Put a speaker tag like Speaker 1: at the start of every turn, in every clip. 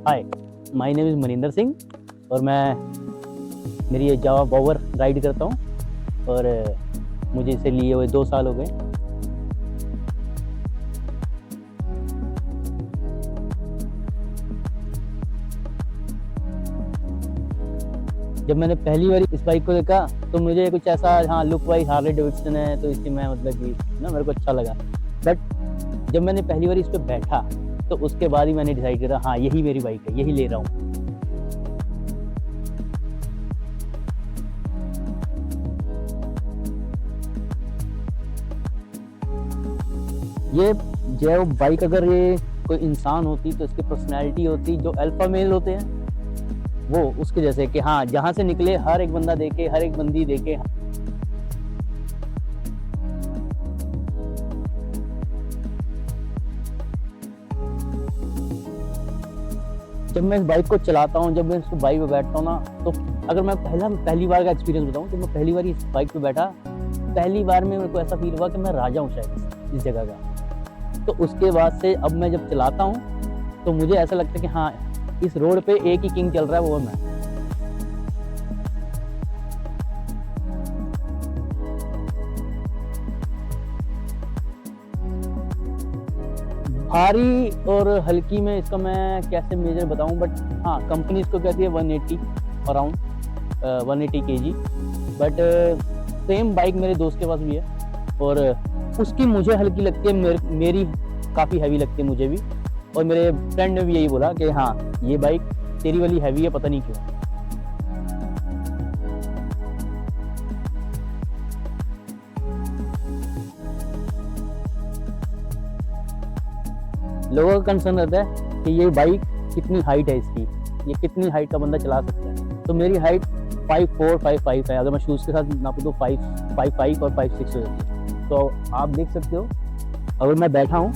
Speaker 1: Hi, my name is Maninder Singh और मैं मेरी ये जावा बॉवर राइड करता हूँ और मुझे इसे लिए हुए 2 साल हो गए। जब मैंने पहली बार इस बाइक को देखा तो मुझे कुछ ऐसा, हाँ, लुक वाइज हार्ले डेविडसन है तो इसकी मैं मतलब कि ना मेरे को अच्छा लगा। बट जब मैंने पहली बार इस पे बैठा तो उसके बाद ही मैंने डिसाइड करा, हाँ, यही मेरी बाइक है, यही ले रहा हूँ। ये जो बाइक, अगर ये कोई इंसान होती तो इसकी पर्सनैलिटी होती जो अल्फा मेल होते हैं वो उसके जैसे, कि हाँ, जहाँ से निकले हर एक बंदा देखे, हर एक बंदी देखे। जब मैं इस बाइक को चलाता हूँ, जब मैं इस बाइक पे बैठता हूँ ना, तो अगर मैं पहली बार का एक्सपीरियंस बताऊँ, जब मैं पहली बार इस बाइक पे बैठा, पहली बार में मेरे को ऐसा फील हुआ कि मैं राजा हूँ शायद इस जगह का। तो उसके बाद से अब मैं जब चलाता हूँ तो मुझे ऐसा लगता है कि हाँ, इस रोड पे एक ही किंग चल रहा है, वो मैं। भारी और हल्की में इसका मैं कैसे मेजर बताऊं, बट हाँ, कंपनी इसको कहती है 180 around 180 kg। But same bike मेरे दोस्त के पास भी है और उसकी मुझे हल्की लगती है, मेरी काफ़ी हैवी लगती है मुझे भी। और मेरे फ्रेंड ने भी यही बोला कि हाँ, ये बाइक तेरी वाली हैवी है, पता नहीं क्यों। लोगों का कंसर्न रहता है कि ये बाइक कितनी हाइट है इसकी, ये कितनी हाइट का बंदा चला सकता है। तो मेरी हाइट 5'4", 5'5" है। अगर मैं शूज़ के साथ नापूँ तो 5'5" और 5'6" हो जाती है। तो आप देख सकते हो, अगर मैं बैठा हूँ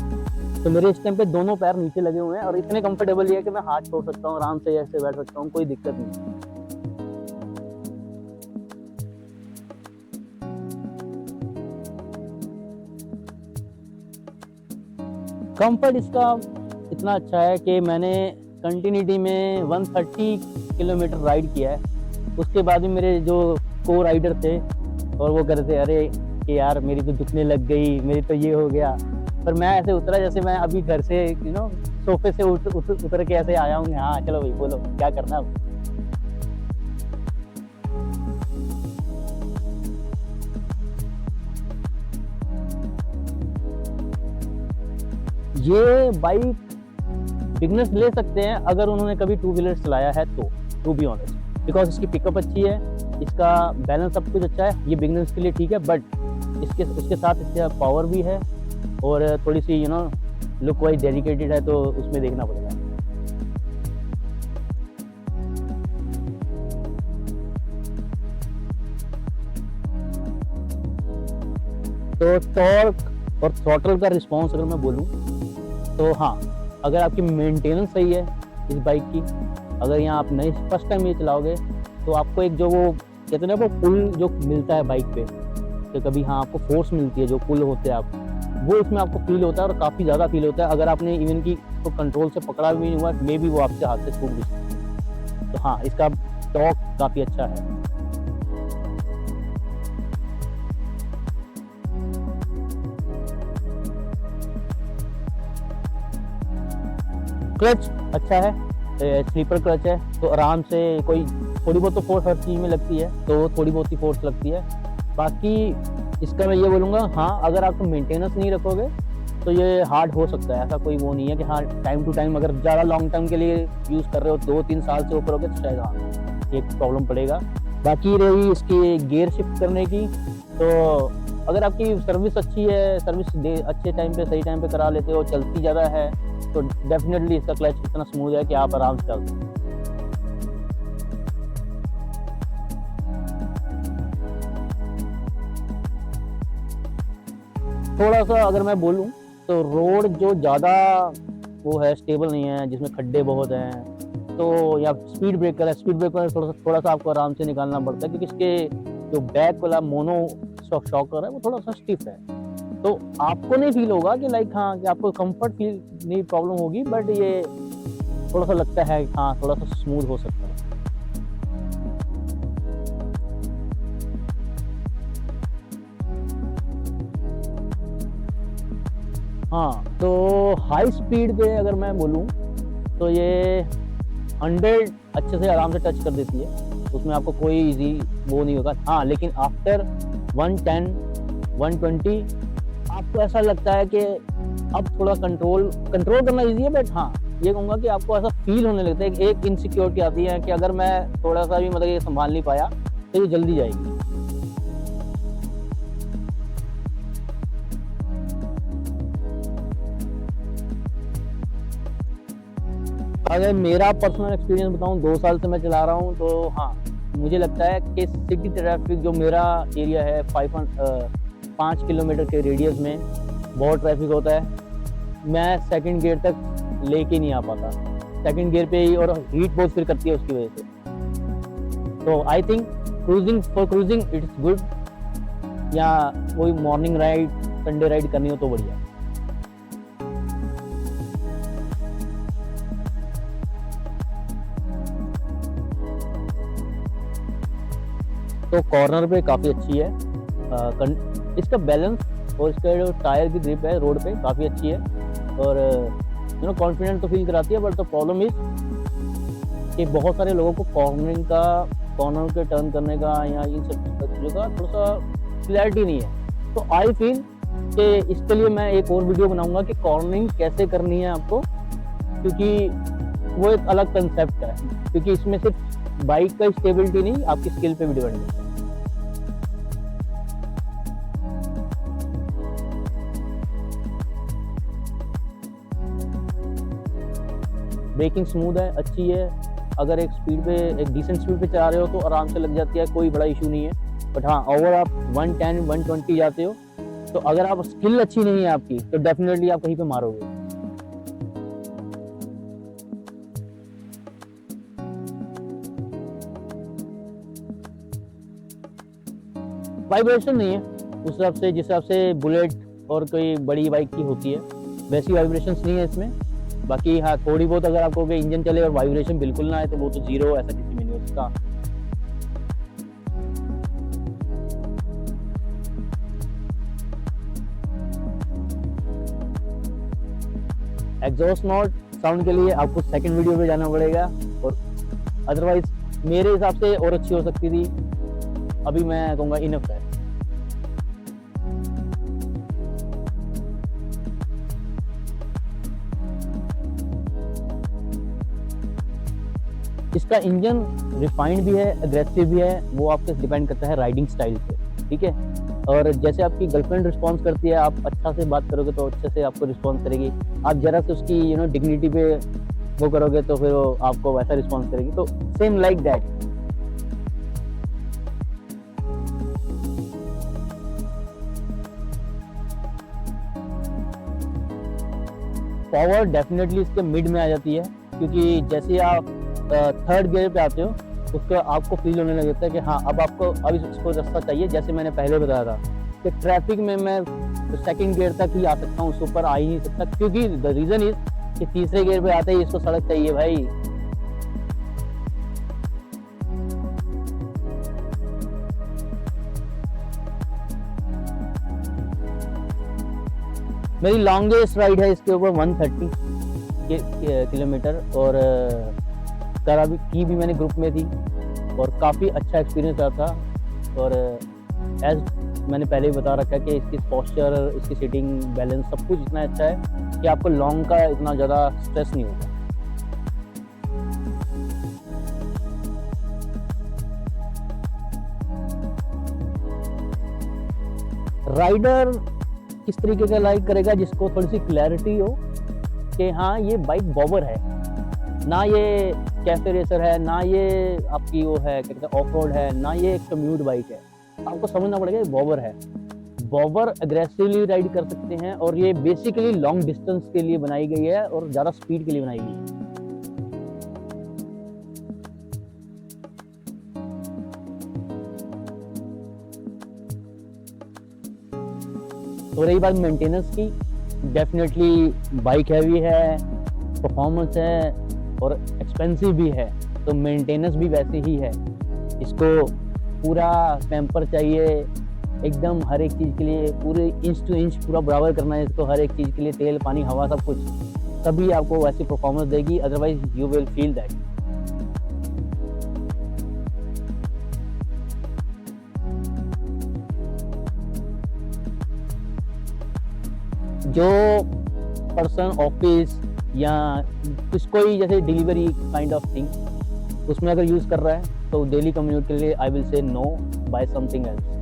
Speaker 1: तो मेरे इस टाइम पे दोनों पैर नीचे लगे हुए हैं और इतने कंफर्टेबल है कि मैं हाथ छोड़ सकता हूँ, आराम से ऐसे बैठ सकता हूँ, कोई दिक्कत नहीं। कंफर्ट इसका इतना अच्छा है कि मैंने कंटिन्यूटी में 130 किलोमीटर राइड किया है। उसके बाद भी मेरे जो को राइडर थे और वो कह रहे थे, अरे कि यार मेरी तो दुखने लग गई, मेरी तो ये हो गया। पर मैं ऐसे उतरा जैसे मैं अभी घर से सोफे से उतर के ऐसे आया हूँ। हाँ, चलो भाई, बोलो क्या करना है। ये बाइक बिगनर्स ले सकते हैं अगर उन्होंने कभी 2 व्हीलर चलाया है तो, टू बी ऑनेस्ट, बिकॉज इसकी पिकअप अच्छी है, इसका बैलेंस सब कुछ अच्छा है। ये बिगनर्स के लिए ठीक है, बट उसके साथ इसका पावर भी है और थोड़ी सी लुक वाइज डेडिकेटेड है, तो उसमें देखना पड़ेगा। तो टॉर्क और थ्रॉटल का रिस्पॉन्स अगर मैं बोलूँ तो हाँ, अगर आपकी मेंटेनेंस सही है इस बाइक की, अगर यहाँ आप नए फर्स्ट टाइम ये चलाओगे तो आपको एक जो वो कहते हैं ना, वो पुल जो मिलता है बाइक पे, तो कभी हाँ आपको फोर्स मिलती है, जो पुल होते हैं आप, वो इसमें आपको फील होता है और काफ़ी ज़्यादा फील होता है। अगर आपने इवन की तो कंट्रोल से पकड़ा भी नहीं हुआ, मे भी वो आपके हाथ से छूट भी सकती है। तो हाँ, इसका टॉर्क काफ़ी अच्छा है। क्लच अच्छा है, स्लीपर क्लच है, तो आराम से कोई थोड़ी बहुत तो फोर्स हर चीज़ में लगती है, तो थोड़ी बहुत ही फोर्स लगती है। बाकी इसका मैं ये बोलूँगा, हाँ, अगर आप मेंटेनेंस नहीं रखोगे तो ये हार्ड हो सकता है। ऐसा कोई वो नहीं है कि हाँ, टाइम टू टाइम अगर ज़्यादा लॉन्ग टर्म के लिए यूज़ कर रहे हो, 2-3 साल से ऊपर हो गए तो शायद हाँ, एक प्रॉब्लम पड़ेगा। बाकी रही इसकी गियर शिफ्ट करने की, तो अगर आपकी सर्विस अच्छी है, अच्छे टाइम पे सही टाइम पे करा लेते हो, चलती ज़्यादा है, तो डेफिनेटली इसका क्लच इतना स्मूथ है कि आप आराम से चल सकते हैं। थोड़ा सा अगर मैं बोलूँ तो रोड जो ज़्यादा वो है, स्टेबल नहीं है, जिसमें खड्डे बहुत हैं, तो या स्पीड ब्रेकर है, स्पीड ब्रेकर थोड़ा सा आपको आराम से निकालना पड़ता है, क्योंकि इसके जो बैक वाला मोनो शॉकर है वो थोड़ा सा स्टिफ है। तो आपको नहीं फील होगा कि लाइक हाँ, कि आपको कंफर्ट फील नहीं प्रॉब्लम होगी, बट ये थोड़ा सा लगता है हाँ थोड़ा सा स्मूथ हो सकता है। हाँ तो हाई स्पीड पे अगर मैं बोलूँ तो ये 100 अच्छे से आराम से टच कर देती है, उसमें आपको कोई इजी वो नहीं होगा। हाँ लेकिन आफ्टर 110 120 आपको ऐसा लगता है कि अब थोड़ा कंट्रोल करना इजी है, बट हाँ ये कहूँगा कि आपको ऐसा फील होने लगता है कि एक इनसिक्योरिटी आती है कि अगर मैं थोड़ा सा भी मतलब ये संभाल नहीं पाया तो ये जल्दी जाएगी। अगर मेरा पर्सनल एक्सपीरियंस बताऊं, 2 साल से मैं चला रहा हूं, तो हाँ मुझे लगता है कि सिटी ट्रैफिक जो मेरा एरिया है 5 किलोमीटर के रेडियस में बहुत ट्रैफिक होता है। मैं सेकंड गियर तक लेके नहीं आ पाता, सेकंड गियर पे ही, और हीट बहुत फिर करती है उसकी वजह से। तो I think cruising it's good, या कोई मॉर्निंग राइड संडे राइड करनी हो तो बढ़िया। तो कॉर्नर पे काफ़ी अच्छी है, इसका बैलेंस और इसका जो टायर की ग्रिप है रोड पे काफ़ी अच्छी है, और कॉन्फिडेंट तो फील कराती है। बट द प्रॉब्लम इज कि बहुत सारे लोगों को कॉर्नर के टर्न करने का या इन सब चीज़ों का थोड़ा सा क्लैरिटी नहीं है। तो आई फील कि इसके लिए मैं एक और वीडियो बनाऊंगा कि कॉर्नरिंग कैसे करनी है आपको, क्योंकि वो एक अलग कंसेप्ट है, क्योंकि इसमें सिर्फ बाइक का स्टेबिलिटी नहीं, आपकी स्किल पे भी डिपेंड है। ब्रेकिंग स्मूथ है, अच्छी है। अगर एक डिसेंट स्पीड पे चला रहे हो तो आराम से लग जाती है, कोई बड़ा इशू नहीं है। बट हाँ ओवर आप 110 120 जाते हो तो अगर आप स्किल अच्छी नहीं है आपकी तो डेफिनेटली आप कहीं पे मारोगे। वाइब्रेशन नहीं है उस हिसाब से जिस हिसाब से बुलेट और कोई बड़ी बाइक की होती है, वैसी वाइब्रेशंस नहीं है इसमें। बाकी हाँ थोड़ी बहुत अगर आपको इंजन चले और वाइब्रेशन बिल्कुल ना आए तो वो तो जीरो, ऐसा किसी में नहीं हो सकता। एग्जॉस्ट नॉट साउंड के लिए आपको सेकंड वीडियो पे जाना पड़ेगा, और अदरवाइज मेरे हिसाब से और अच्छी हो सकती थी, अभी मैं कहूँगा इनफ है। इसका इंजन रिफाइंड भी है, एग्रेसिव भी है, वो आपके डिपेंड करता है राइडिंग स्टाइल पे, ठीक है। और जैसे आपकी गर्लफ्रेंड रिस्पॉन्स करती है, आप अच्छा से बात करोगे तो अच्छे से आपको रिस्पॉन्स करेगी। आप जरा से उसकी डिग्निटी पे वो करोगे तो फिर वो आपको वैसा रिस्पॉन्स करेगी। तो same like that. Power definitely इसके मिड में आ जाती है, क्योंकि जैसे आप थर्ड गियर पे आते हो उसका आपको फील होने लग जाता है कि हाँ अब इसको रास्ता चाहिए। जैसे मैंने पहले बताया था कि ट्रैफिक में मैं सेकंड गियर तक ही आ सकता हूँ, उसके ऊपर आ ही नहीं सकता, क्योंकि द रीजन इज कि तीसरे गियर पे आते ही इसको सड़क चाहिए भाई। मेरी लॉन्गेस्ट राइड है इसके ऊपर 130 किलोमीटर, और की भी मैंने ग्रुप में थी, और काफ़ी अच्छा एक्सपीरियंस रहा था। और एज मैंने पहले भी बता रखा है कि इसकी पोस्चर, इसकी सीटिंग, बैलेंस सब कुछ इतना अच्छा है कि आपको लॉन्ग का इतना ज़्यादा स्ट्रेस नहीं होगा। राइडर किस तरीके का लाइक करेगा, जिसको थोड़ी सी क्लैरिटी हो कि हाँ ये बाइक बॉबर है, ना ये कैफे रेसर है, ना ये आपकी वो है क्या कहते हैं ऑफ रोड है, ना ये कम्यूट बाइक है। आपको समझना पड़ेगा ये बॉबर है। बॉबर अग्रेसिवली राइड कर सकते हैं, और ये बेसिकली लॉन्ग डिस्टेंस के लिए बनाई गई है और ज़्यादा स्पीड के लिए बनाई गई है। तो रही बात मेंटेनेंस की, डेफिनेटली बाइक हैवी है, परफॉर्मेंस है, और एक्सपेंसिव भी है, तो मेंटेनेंस भी वैसे ही है। इसको पूरा पैम्पर चाहिए, एकदम हर एक चीज़ के लिए पूरे इंच टू इंच पूरा बराबर करना है इसको, हर एक चीज़ के लिए तेल, पानी, हवा सब कुछ, तभी आपको वैसी परफॉर्मेंस देगी, otherwise you will feel that. जो पर्सन ऑफिस या कुछ कोई जैसे डिलीवरी काइंड ऑफ थिंग उसमें अगर यूज़ कर रहा है तो डेली कम्यूट के लिए I will say no, buy something else.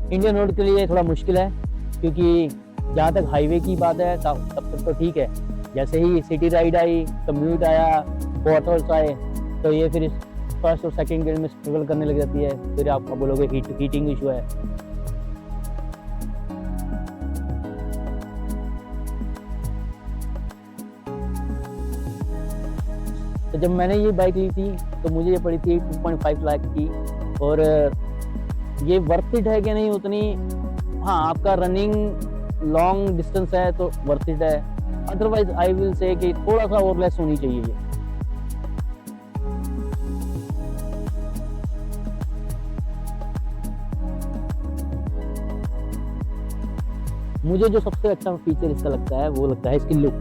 Speaker 1: Indian road के लिए थोड़ा मुश्किल है, क्योंकि जहाँ तक हाईवे की बात है तब तक तो ठीक है। जैसे ही सिटी राइड आई, कम्यूट आया, क्वार्टर्स आए, तो ये फिर फर्स्ट और सेकंड गियर में स्ट्रगल करने लग जाती है। फिर आप बोलोगे हीटिंग इशू है। तो जब मैंने ये बाइक ली थी तो मुझे ये पड़ी थी 2.5 लाख की, और ये वर्थ इट है कि नहीं उतनी, हाँ आपका रनिंग लॉन्ग डिस्टेंस है तो वर्थ इट है, अदरवाइज आई विल से कि थोड़ा सा और लेस होनी चाहिए ये। मुझे जो सबसे अच्छा फीचर इसका लगता है वो लगता है इसकी लुक,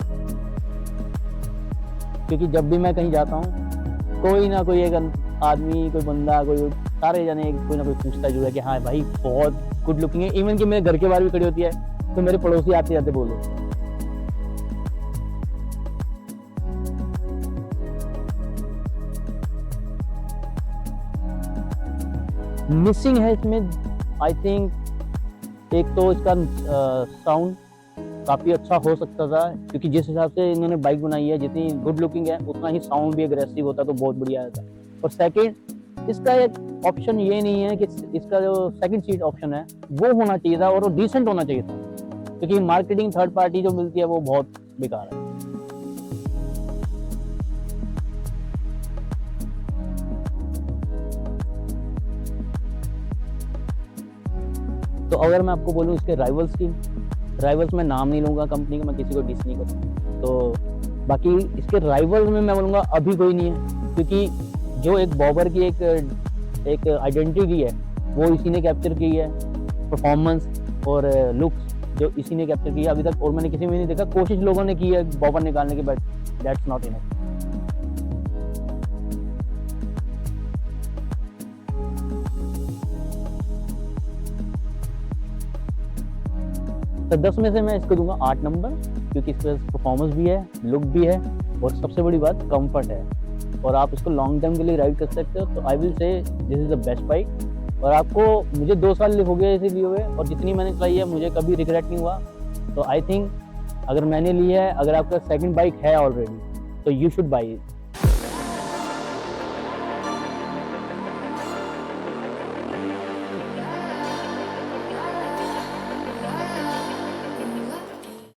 Speaker 1: क्योंकि जब भी मैं कहीं जाता हूँ कोई ना कोई एक आदमी, कोई बंदा, कोई सारे जने कोई ना कोई पूछता जरूर है कि हाँ भाई बहुत गुड लुकिंग है। इवन कि मेरे घर के बाहर भी खड़ी होती है तो मेरे पड़ोसी आते जाते बोलो। मिसिंग है इसमें आई थिंक, एक तो इसका साउंड काफ़ी अच्छा हो सकता था, क्योंकि जिस हिसाब से इन्होंने बाइक बनाई है, जितनी गुड लुकिंग है उतना ही साउंड भी अग्रेसिव होता तो बहुत बढ़िया आता। और सेकंड, इसका एक ऑप्शन ये नहीं है कि इसका जो सेकंड सीट ऑप्शन है वो होना चाहिए था, और वो डिसेंट होना चाहिए था, क्योंकि मार्केटिंग थर्ड पार्टी जो मिलती है वो बहुत बेकार है। तो अगर मैं आपको बोलूँ इसके राइवल्स में नाम नहीं लूँगा कंपनी का, मैं किसी को डिस नहीं करूँ, तो बाकी इसके राइवल्स में मैं बोलूँगा अभी कोई नहीं है, क्योंकि जो एक बॉबर की एक आइडेंटिटी है वो इसी ने कैप्चर की है, परफॉर्मेंस और लुक्स जो इसी ने कैप्चर किया अभी तक, और मैंने किसी में नहीं देखा। कोशिश लोगों ने की है बॉबर निकालने की, बट दैट्स नॉट इनफ। तो 10 में से मैं इसको दूंगा 8 नंबर, क्योंकि इसके पास परफॉर्मेंस भी है, लुक भी है, और सबसे बड़ी बात कंफर्ट है, और आप इसको लॉन्ग टर्म के लिए राइड कर सकते हो। तो आई विल से this is the best bike. और आपको, मुझे 2 साल हो गए इसे लिए हुए, और जितनी मैंने चलाई है मुझे कभी रिग्रेट नहीं हुआ। तो आई थिंक अगर मैंने ली है, अगर आपका सेकंड बाइक है ऑलरेडी, तो यू शुड बाई इट।